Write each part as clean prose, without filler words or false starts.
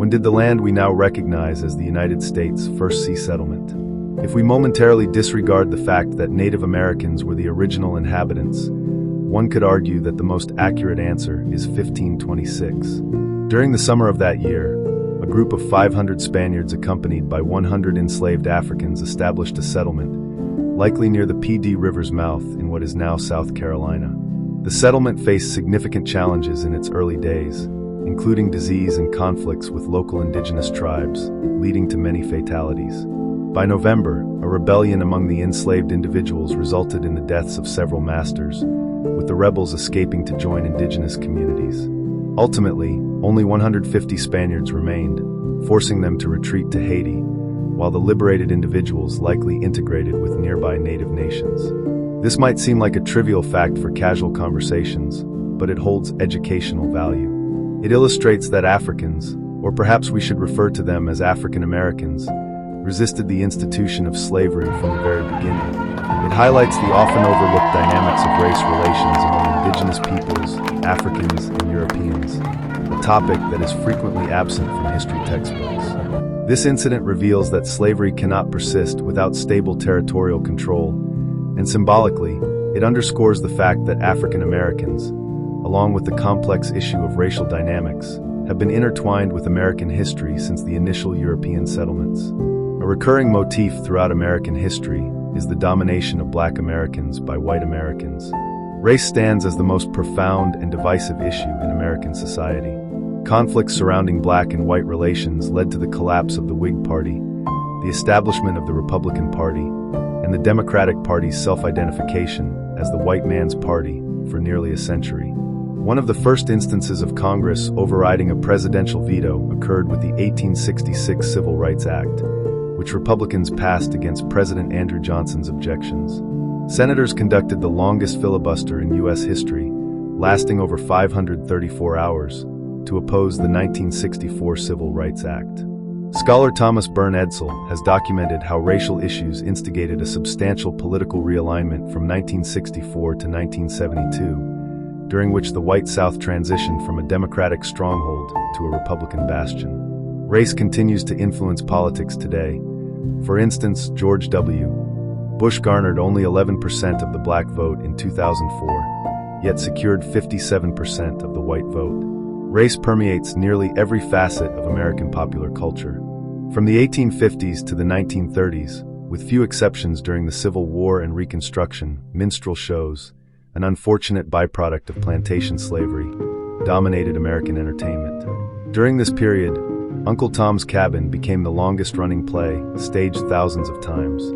When did the land we now recognize as the United States first see settlement? If we momentarily disregard the fact that Native Americans were the original inhabitants, one could argue that the most accurate answer is 1526. During the summer of that year, a group of 500 Spaniards accompanied by 100 enslaved Africans established a settlement, likely near the PD River's mouth in what is now South Carolina. The settlement faced significant challenges in its early days, including disease and conflicts with local indigenous tribes, leading to many fatalities. By November, a rebellion among the enslaved individuals resulted in the deaths of several masters, with the rebels escaping to join indigenous communities. Ultimately, only 150 Spaniards remained, forcing them to retreat to Haiti, while the liberated individuals likely integrated with nearby native nations. This might seem like a trivial fact for casual conversations, but it holds educational value. It illustrates that Africans, or perhaps we should refer to them as African Americans, resisted the institution of slavery from the very beginning. It highlights the often overlooked dynamics of race relations among indigenous peoples, Africans, and Europeans, a topic that is frequently absent from history textbooks. This incident reveals that slavery cannot persist without stable territorial control, and symbolically, it underscores the fact that African Americans, along with the complex issue of racial dynamics, have been intertwined with American history since the initial European settlements. A recurring motif throughout American history is the domination of Black Americans by white Americans. Race stands as the most profound and divisive issue in American society. Conflicts surrounding Black and white relations led to the collapse of the Whig Party, the establishment of the Republican Party, and the Democratic Party's self-identification as the white man's party for nearly a century. One of the first instances of Congress overriding a presidential veto occurred with the 1866 Civil Rights Act, which Republicans passed against President Andrew Johnson's objections. Senators conducted the longest filibuster in U.S. history, lasting over 534 hours, to oppose the 1964 Civil Rights Act. Scholar Thomas Byrne Edsall has documented how racial issues instigated a substantial political realignment from 1964 to 1972, during which the white South transitioned from a Democratic stronghold to a Republican bastion. Race continues to influence politics today. For instance, George W. Bush garnered only 11% of the Black vote in 2004, yet secured 57% of the white vote. Race permeates nearly every facet of American popular culture. From the 1850s to the 1930s, with few exceptions during the Civil War and Reconstruction, minstrel shows, an unfortunate byproduct of plantation slavery, dominated American entertainment. During this period, Uncle Tom's Cabin became the longest-running play, staged thousands of times.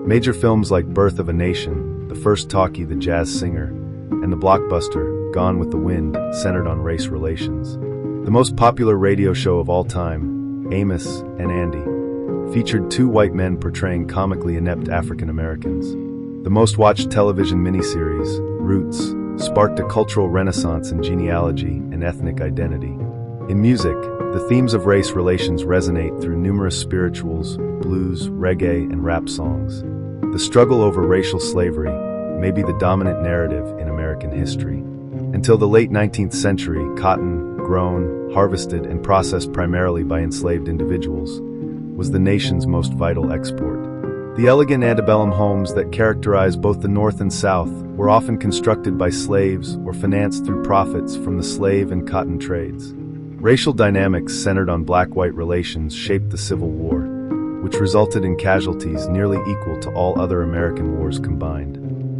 Major films like Birth of a Nation, The First Talkie the Jazz Singer, and the blockbuster Gone with the Wind centered on race relations. The most popular radio show of all time, Amos and Andy, featured two white men portraying comically inept African Americans. The most watched television miniseries, Roots, sparked a cultural renaissance in genealogy and ethnic identity. In music, the themes of race relations resonate through numerous spirituals, blues, reggae, and rap songs. The struggle over racial slavery may be the dominant narrative in American history. Until the late 19th century, cotton, grown, harvested, and processed primarily by enslaved individuals, was the nation's most vital export. The elegant antebellum homes that characterized both the North and South were often constructed by slaves or financed through profits from the slave and cotton trades. Racial dynamics centered on Black-white relations shaped the Civil War, which resulted in casualties nearly equal to all other American wars combined.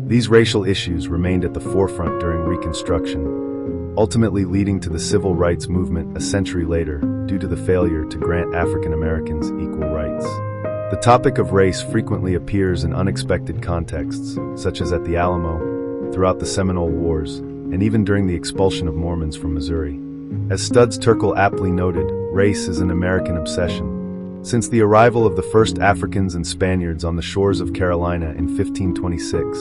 These racial issues remained at the forefront during Reconstruction, ultimately leading to the Civil Rights Movement a century later due to the failure to grant African Americans equal rights. The topic of race frequently appears in unexpected contexts, such as at the Alamo, throughout the Seminole Wars, and even during the expulsion of Mormons from Missouri. As Studs Terkel aptly noted, race is an American obsession. Since the arrival of the first Africans and Spaniards on the shores of Carolina in 1526,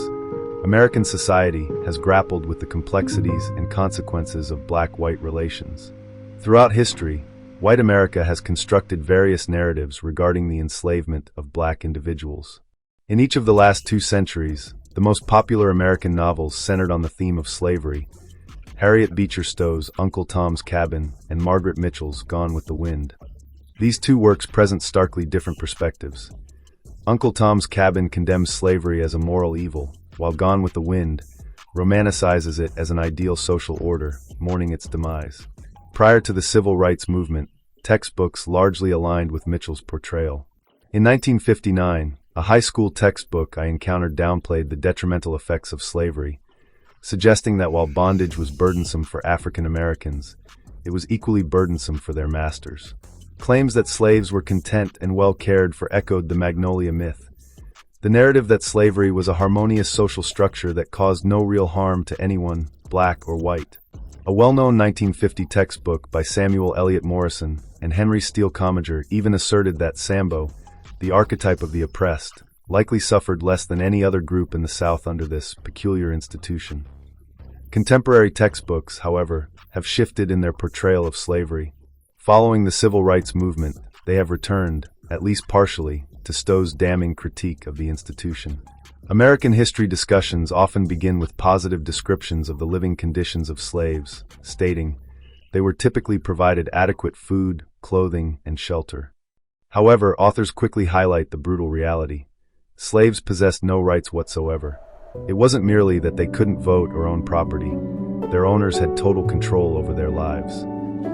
American society has grappled with the complexities and consequences of Black-white relations. Throughout history, white America has constructed various narratives regarding the enslavement of Black individuals. In each of the last 2 centuries, the most popular American novels centered on the theme of slavery: Harriet Beecher Stowe's Uncle Tom's Cabin and Margaret Mitchell's Gone with the Wind. These two works present starkly different perspectives. Uncle Tom's Cabin condemns slavery as a moral evil, while Gone with the Wind romanticizes it as an ideal social order, mourning its demise. Prior to the civil rights movement, textbooks largely aligned with Mitchell's portrayal. In 1959, a high school textbook I encountered downplayed the detrimental effects of slavery, suggesting that while bondage was burdensome for African Americans, it was equally burdensome for their masters. Claims that slaves were content and well cared for echoed the Magnolia myth, the narrative that slavery was a harmonious social structure that caused no real harm to anyone, black or white. A well-known 1950 textbook by Samuel Eliot Morison and Henry Steele Commager even asserted that Sambo, the archetype of the oppressed, likely suffered less than any other group in the South under this peculiar institution. Contemporary textbooks, however, have shifted in their portrayal of slavery. Following the civil rights movement, they have returned, at least partially, to Stowe's damning critique of the institution. American history discussions often begin with positive descriptions of the living conditions of slaves, stating, they were typically provided adequate food, clothing, and shelter. However, authors quickly highlight the brutal reality. Slaves possessed no rights whatsoever. It wasn't merely that they couldn't vote or own property. Their owners had total control over their lives.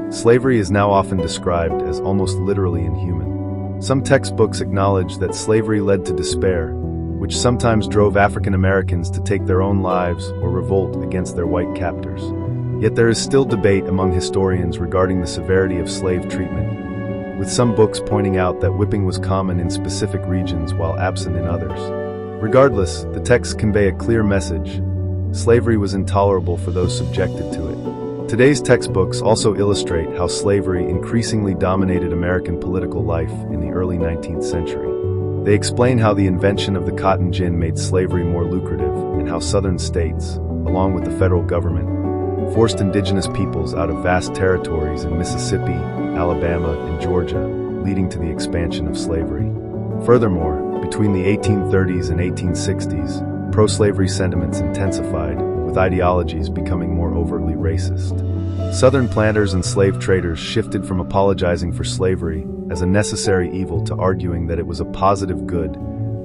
Slavery is now often described as almost literally inhuman. Some textbooks acknowledge that slavery led to despair, which sometimes drove African Americans to take their own lives or revolt against their white captors. Yet there is still debate among historians regarding the severity of slave treatment, with some books pointing out that whipping was common in specific regions while absent in others. Regardless, the texts convey a clear message. Slavery was intolerable for those subjected to it. Today's textbooks also illustrate how slavery increasingly dominated American political life in the early 19th century. They explain how the invention of the cotton gin made slavery more lucrative and how Southern states, along with the federal government, forced indigenous peoples out of vast territories in Mississippi, Alabama, and Georgia, leading to the expansion of slavery. Furthermore, between the 1830s and 1860s, pro-slavery sentiments intensified, with ideologies becoming more overtly racist. Southern planters and slave traders shifted from apologizing for slavery as a necessary evil to arguing that it was a positive good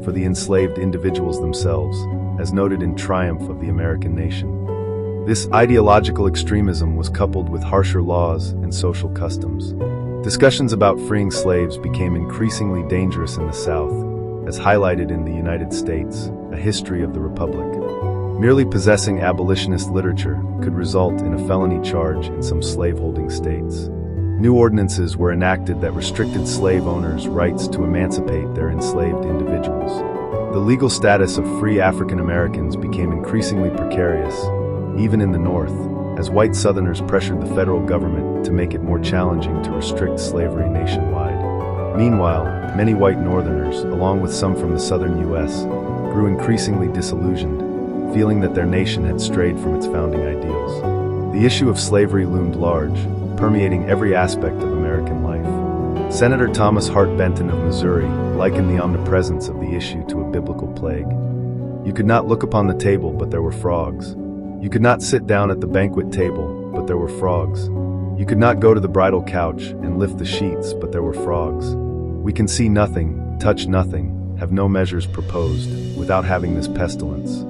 for the enslaved individuals themselves, as noted in Triumph of the American Nation. This ideological extremism was coupled with harsher laws and social customs. Discussions about freeing slaves became increasingly dangerous in the South, as highlighted in the United States, A History of the Republic. Merely possessing abolitionist literature could result in a felony charge in some slaveholding states. New ordinances were enacted that restricted slave owners' rights to emancipate their enslaved individuals. The legal status of free African Americans became increasingly precarious, even in the North, as white Southerners pressured the federal government to make it more challenging to restrict slavery nationwide. Meanwhile, many white Northerners, along with some from the Southern U.S., grew increasingly disillusioned, feeling that their nation had strayed from its founding ideals. The issue of slavery loomed large, permeating every aspect of American life. Senator Thomas Hart Benton of Missouri likened the omnipresence of the issue to a biblical plague. You could not look upon the table, but there were frogs. You could not sit down at the banquet table, but there were frogs. You could not go to the bridal couch and lift the sheets, but there were frogs. We can see nothing, touch nothing, have no measures proposed, without having this pestilence.